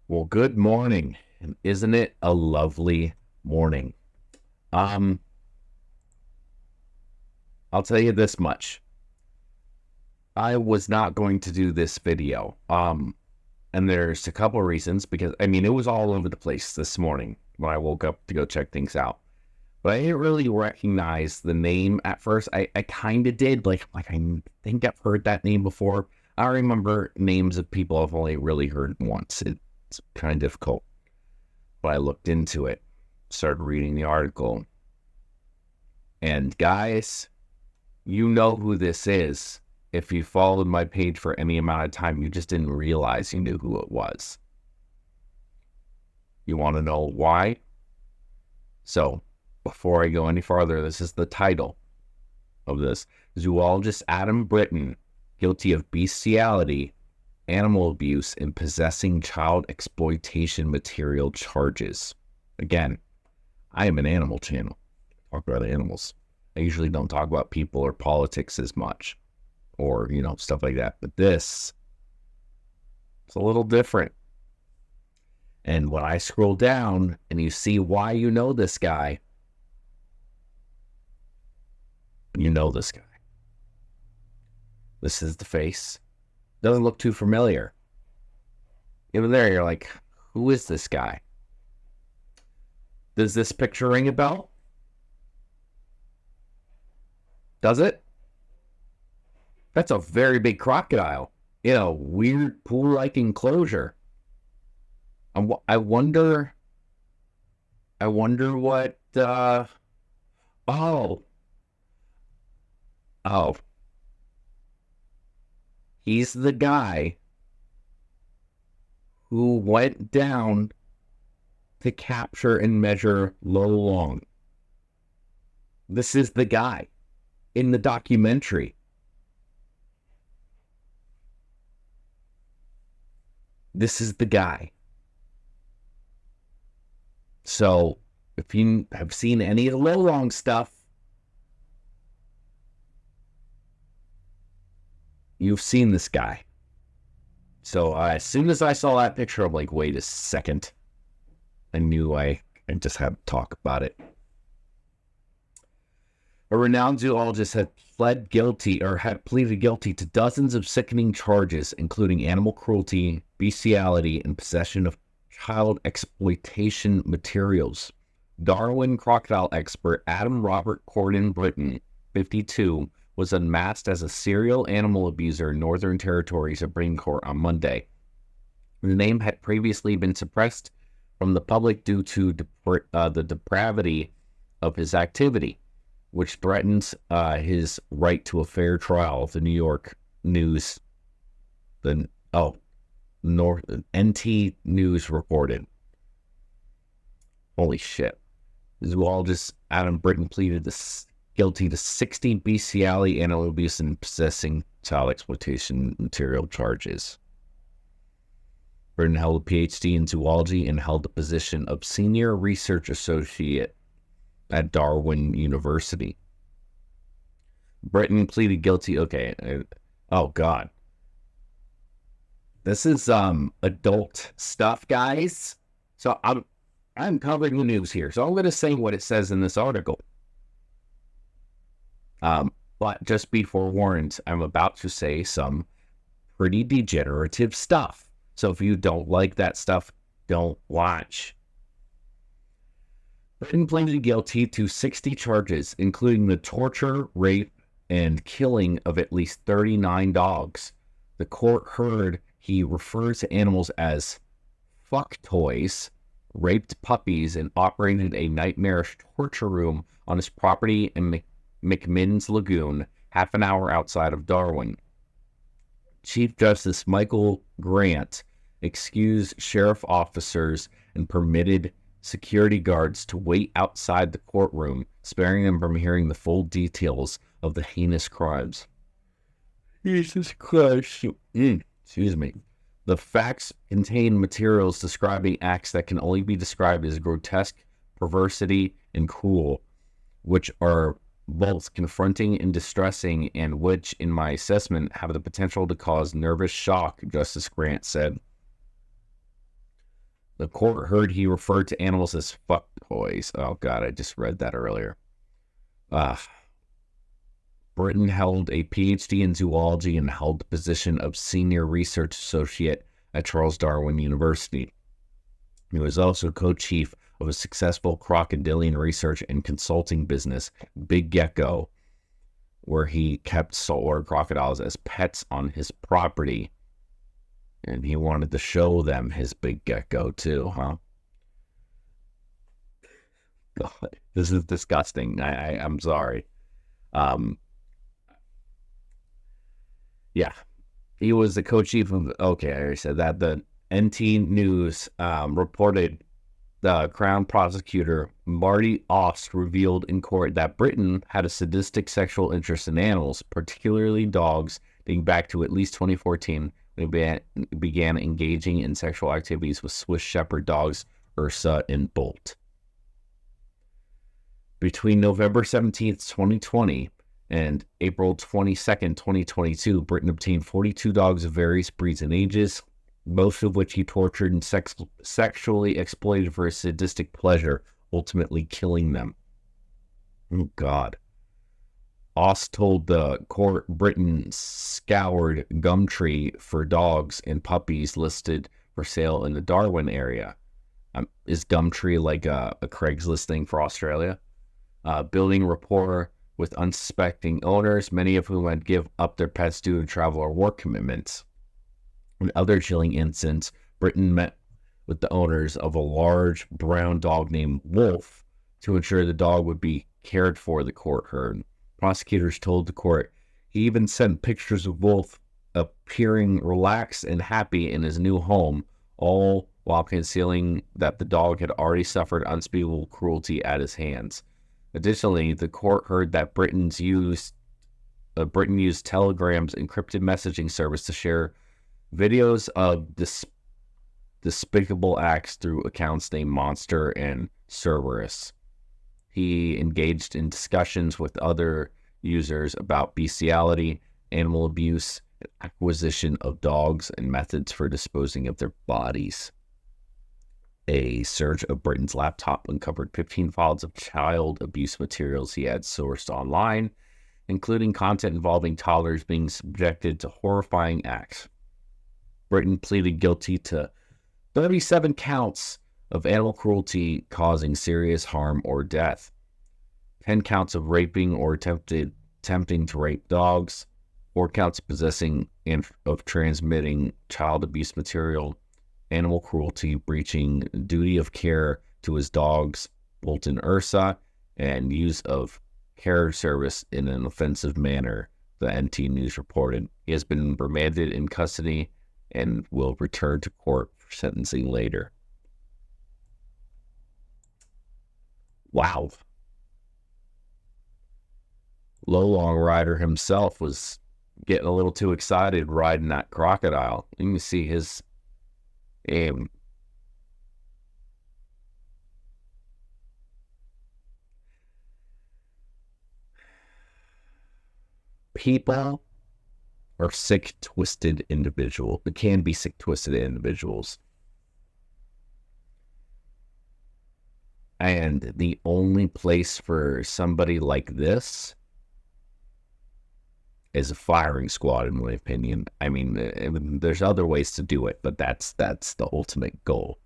Well, good morning. And isn't it a lovely morning? Um, I'll tell you this much. I was not going to do this video. And there's a couple of reasons because it was all over the place this morning when I woke up to go check things out. But I didn't really recognize the name at first. I kind of did. I think I've heard that name before. I remember names of people I've only really heard once. It's kind of difficult. But I looked into it, started reading the article. And guys, you know who this is. If you followed my page for any amount of time, you just didn't realize you knew who it was. You want to know why? So, before I go any farther, this is the title of this. Zoologist Adam Britton, guilty of bestiality, animal abuse, and possessing child exploitation material charges. Again, I am an animal channel. Talk about animals. I usually don't talk about people or politics as much or, stuff like that. But this, it's a little different. And when I scroll down and you see why you know this guy, you know this guy. This is the face. Doesn't look too familiar. Even there, you're like, who is this guy? Does this picture ring a bell? Does it? That's a very big crocodile in a weird pool-like enclosure. I wonder what, oh, he's the guy who went down to capture and measure Lolong. This is the guy in the documentary. This is the guy. So, if you have seen any of the Lolong stuff, you've seen this guy. So, as soon as I saw that picture, I'm like, wait a second. I knew I just had to talk about it. A renowned zoologist had pleaded guilty to dozens of sickening charges, including animal cruelty, bestiality, and possession of child exploitation materials. Darwin crocodile expert Adam Robert Corden Britton, 52, was unmasked as a serial animal abuser in Northern Territory Supreme Court on Monday. The name had previously been suppressed from the public due to the depravity of his activity, which threatens his right to a fair trial. The New York News, NT News reported. Holy shit. Zoologist Adam Britton pleaded guilty to 60 bestiality, animal abuse, and possessing child exploitation material charges. Britton held a PhD in zoology and held the position of senior research associate at Darwin University. Britton pleaded guilty. Okay. Oh, God. This is adult stuff, guys. So I'm covering the news here. So I'm going to say what it says in this article. But just be forewarned, I'm about to say some pretty degenerative stuff. So if you don't like that stuff, don't watch. Britton pleaded guilty to 60 charges, including the torture, rape, and killing of at least 39 dogs. The court heard he refers to animals as fuck toys, raped puppies, and operated a nightmarish torture room on his property in McMinn's Lagoon, half an hour outside of Darwin. Chief Justice Michael Grant excused sheriff officers and permitted security guards to wait outside the courtroom, sparing them from hearing the full details of the heinous crimes. Jesus Christ. Excuse me. The facts contain materials describing acts that can only be described as grotesque, perversity, and cruel, which are both confronting and distressing, and which, in my assessment, have the potential to cause nervous shock, Justice Grant said. The court heard he referred to animals as fuck toys. Oh, God, I just read that earlier. Britton held a PhD in zoology and held the position of senior research associate at Charles Darwin University. He was also co-chief of a successful crocodilian research and consulting business, Big Gecko, where he kept saltwater crocodiles as pets on his property. And he wanted to show them his big gecko too, huh? God, this is disgusting. I'm sorry. Yeah, he was the co-chief of. Okay, I already said that. The NT News reported the Crown prosecutor Marty Ost revealed in court that Britton had a sadistic sexual interest in animals, particularly dogs, dating back to at least 2014. He began engaging in sexual activities with Swiss Shepherd dogs Ursa and Bolt. Between November 17th, 2020 and April 22nd, 2022, Britton obtained 42 dogs of various breeds and ages, most of which he tortured and sexually exploited for his sadistic pleasure, ultimately killing them. Oh, God. Ost told the court Britton scoured Gumtree for dogs and puppies listed for sale in the Darwin area. Is Gumtree like a Craigslist thing for Australia? Building rapport with unsuspecting owners, many of whom had give up their pets due to travel or work commitments. In other chilling incidents, Britton met with the owners of a large brown dog named Wolf to ensure the dog would be cared for, the court heard. Prosecutors told the court he even sent pictures of Wolf appearing relaxed and happy in his new home, all while concealing that the dog had already suffered unspeakable cruelty at his hands. Additionally, the court heard that Britton used Telegram's encrypted messaging service to share videos of despicable acts through accounts named Monster and Cerberus. He engaged in discussions with other users about bestiality, animal abuse, and acquisition of dogs, and methods for disposing of their bodies. A search of Britton's laptop uncovered 15 files of child abuse materials he had sourced online, including content involving toddlers being subjected to horrifying acts. Britton pleaded guilty to 37 counts of animal cruelty causing serious harm or death, 10 counts of raping or attempting to rape dogs, 4 counts of possessing and of transmitting child abuse material, animal cruelty, breaching duty of care to his dogs, Bolt and Ursa, and use of care service in an offensive manner, the NT News reported. He has been remanded in custody and will return to court for sentencing later. Wow. Lolong rider himself was getting a little too excited riding that crocodile. You can see his aim. People are sick, twisted individuals. It can be sick, twisted individuals. And the only place for somebody like this is a firing squad, in my opinion. I mean, there's other ways to do it, but that's the ultimate goal.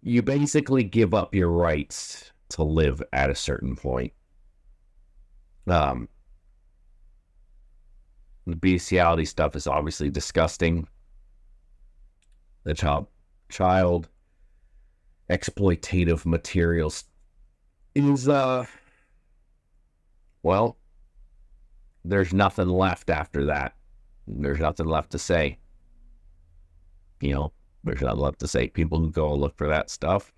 You basically give up your rights to live at a certain point. The bestiality stuff is obviously disgusting. The child exploitative materials is, well, there's nothing left after that. There's nothing left to say. There's nothing left to say. People who go and look for that stuff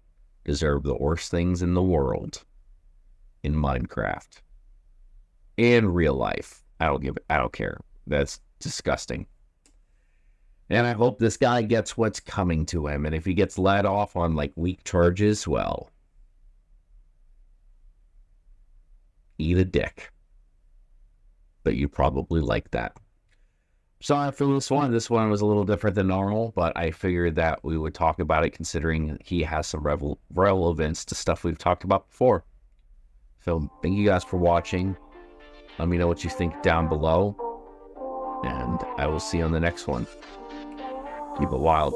deserve the worst things in the world in Minecraft. In real life. I don't care. That's disgusting. And I hope this guy gets what's coming to him. And if he gets let off on weak charges, well, eat a dick. But you probably like that. So after this one was a little different than normal, but I figured that we would talk about it considering he has some relevance to stuff we've talked about before. So thank you guys for watching. Let me know what you think down below, and I will see you on the next one. Keep it wild.